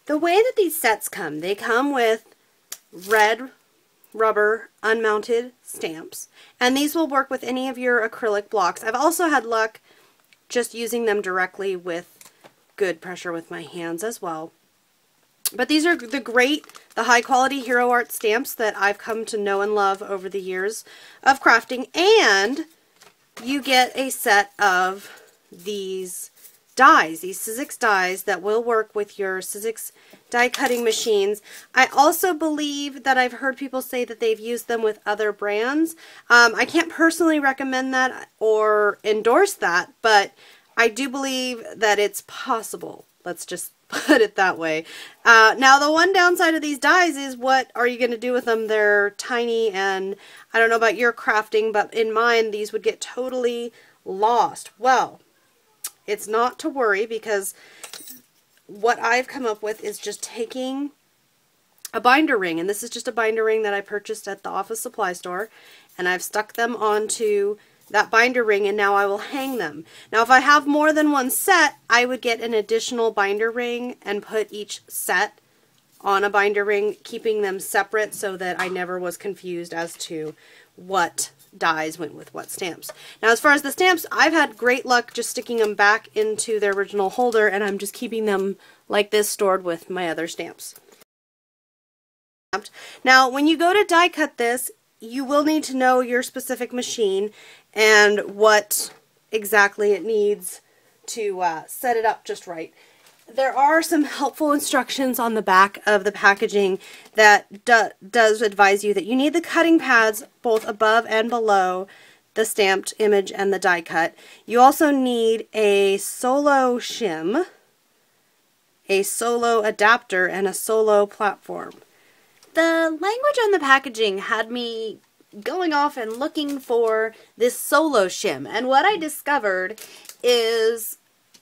The way that these sets come, they come with red rubber unmounted stamps, and these will work with any of your acrylic blocks. I've also had luck just using them directly with good pressure with my hands as well. But these are the high quality Hero Art stamps that I've come to know and love over the years of crafting, and you get a set of these dies, these Sizzix dies that will work with your Sizzix die cutting machines. I also believe that I've heard people say that they've used them with other brands. I can't personally recommend that or endorse that, but I do believe that it's possible. Let's just put it that way. Now, the one downside of these dies is, what are you going to do with them? They're tiny, and I don't know about your crafting, but in mine, these would get totally lost. Well, it's not to worry, because what I've come up with is just taking a binder ring, and this is just a binder ring that I purchased at the office supply store, and I've stuck them onto that binder ring, and now I will hang them. Now, if I have more than one set, I would get an additional binder ring and put each set on a binder ring, keeping them separate so that I never was confused as to what dies went with what stamps. Now, as far as the stamps, I've had great luck just sticking them back into their original holder, and I'm just keeping them like this stored with my other stamps. Now, when you go to die cut this, you will need to know your specific machine and what exactly it needs to set it up just right. There are some helpful instructions on the back of the packaging that does advise you that you need the cutting pads both above and below the stamped image and the die cut. You also need a solo shim, a solo adapter, and a solo platform. The language on the packaging had me going off and looking for this solo shim, and what I discovered is,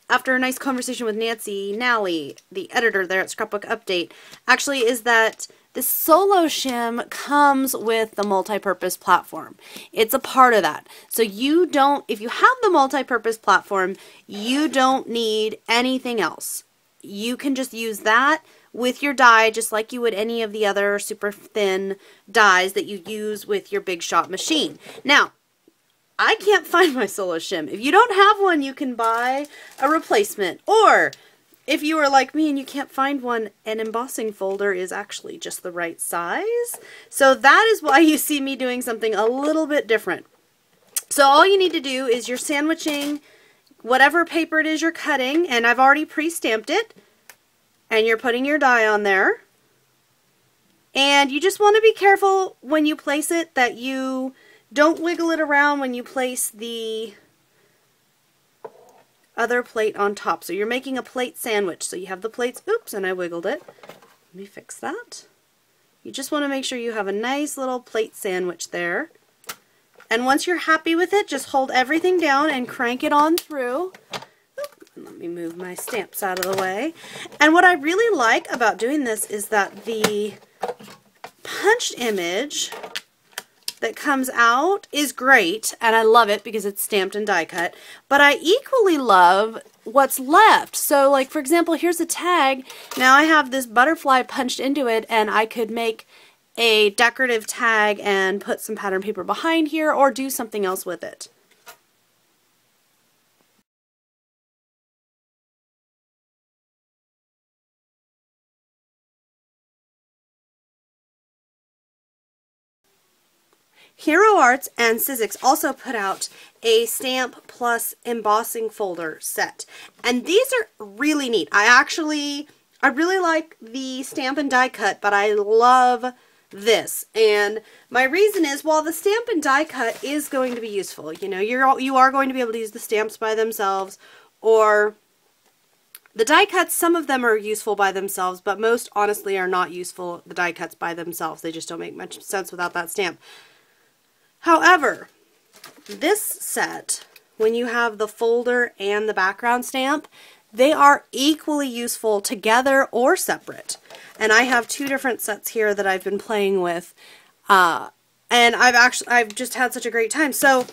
after a nice conversation with Nancy Nally, the editor there at Scrapbook Update, actually, is that the solo shim comes with the multi-purpose platform. It's a part of that. So you don't, if you have the multi-purpose platform, you don't need anything else. You can just use that with your die just like you would any of the other super thin dies that you use with your Big Shot machine. Now, I can't find my solo shim. If you don't have one, you can buy a replacement. Or if you are like me and you can't find one, an embossing folder is actually just the right size. So that is why you see me doing something a little bit different. So all you need to do is you're sandwiching whatever paper it is you're cutting, and I've already pre-stamped it, and you're putting your die on there. And you just want to be careful when you place it that you don't wiggle it around when you place the other plate on top. So you're making a plate sandwich. So you have the plates, oops, and I wiggled it. Let me fix that. You just want to make sure you have a nice little plate sandwich there. And once you're happy with it, just hold everything down and crank it on through. Let me move my stamps out of the way. And what I really like about doing this is that the punched image that comes out is great, and I love it because it's stamped and die cut, but I equally love what's left. So, like, for example, here's a tag. Now I have this butterfly punched into it, and I could make a decorative tag and put some pattern paper behind here or do something else with it. Hero Arts and Sizzix also put out a stamp plus embossing folder set, and these are really neat. I really like the stamp and die cut, but I love this, and my reason is, while the stamp and die cut is going to be useful, you know, you are going to be able to use the stamps by themselves, or the die cuts, some of them are useful by themselves, but most honestly are not useful, the die cuts by themselves. They just don't make much sense without that stamp. However, this set, when you have the folder and the background stamp, they are equally useful together or separate. And I have two different sets here that I've been playing with, and I've just had such a great time. So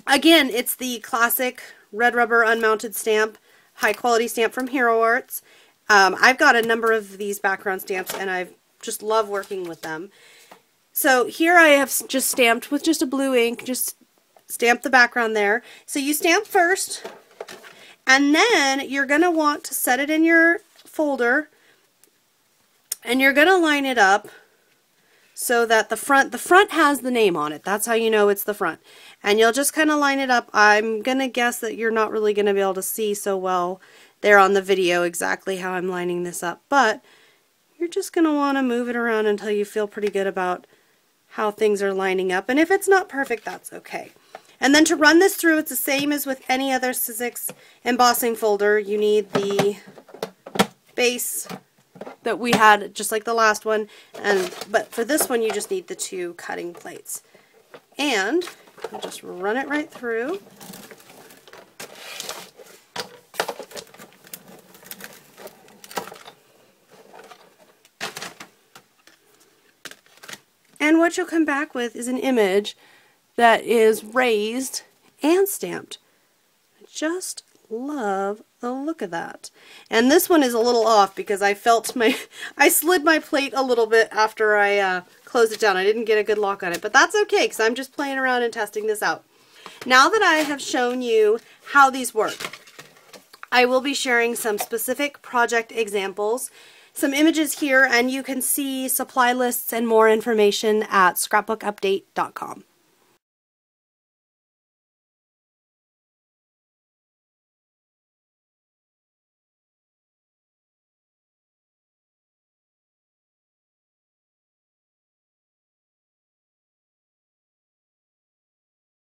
again, it's the classic red rubber unmounted stamp, high quality stamp from Hero Arts, I've got a number of these background stamps and I just love working with them. So here I have just stamped with just a blue ink, just stamp the background there. So you stamp first, and then you're going to want to set it in your folder, and you're going to line it up so that the front has the name on it. That's how you know it's the front. And you'll just kind of line it up. I'm going to guess that you're not really going to be able to see so well there on the video exactly how I'm lining this up, but you're just going to want to move it around until you feel pretty good about how things are lining up. And if it's not perfect, that's okay. And then to run this through, it's the same as with any other Sizzix embossing folder. You need the base that we had, just like the last one, but for this one you just need the 2 cutting plates. And I'll just run it right through. And what you'll come back with is an image that is raised and stamped. I just love the look of that. And this one is a little off because I slid my plate a little bit after I closed it down. I didn't get a good lock on it, but that's okay because I'm just playing around and testing this out. Now that I have shown you how these work, I will be sharing some specific project examples, some images here, and you can see supply lists and more information at scrapbookupdate.com.